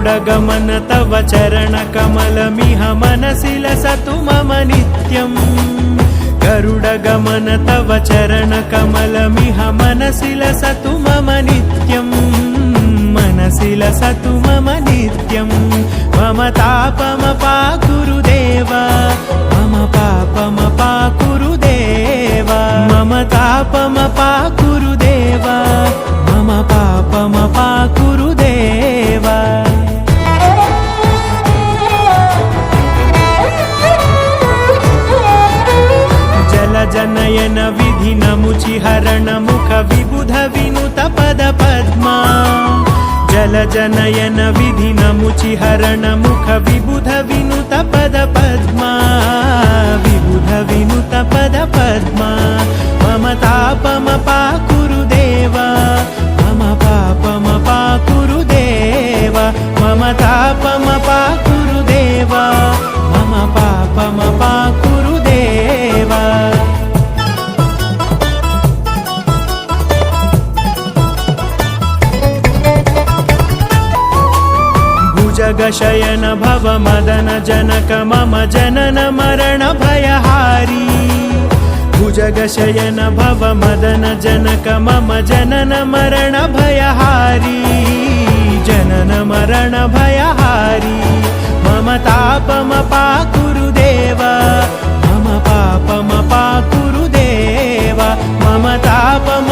गरुडगमन तव चरणकमलमिह मनसि लसतु मम नित्यम् गरुडगमन तव चरणकमलमिह मनसि लसतु मम नित्यम् मनसि लसतु मम नित्यम् मम तापमपाकुरुदेव मम पापमपाकुरुदेव मम तापमपाकुरुदेव मम पापमपाकुरुदेव जलजनयन विधिनमुचिहरण मुख विबुध विनुत पद पद्मा जलजनयन विधिनमुचिहरण मुख विबुध विनुत पद पद्मा विबुध विनुत पद पद्मा मम तापमपाकुरुदेव मम पापमपाकुरुदेव मम तापमपाकुरुदेव मम पापमपाकुरुदेव भुजगशयन भव मदन जनक मम जनन मरण भयहारी भुजगशयन भव मदन जनक मम जनन मरण भयहारी जनन मरण भयहारी मम तापमपाकुरुदेव मम पापमपाकुरुदेव मम तापम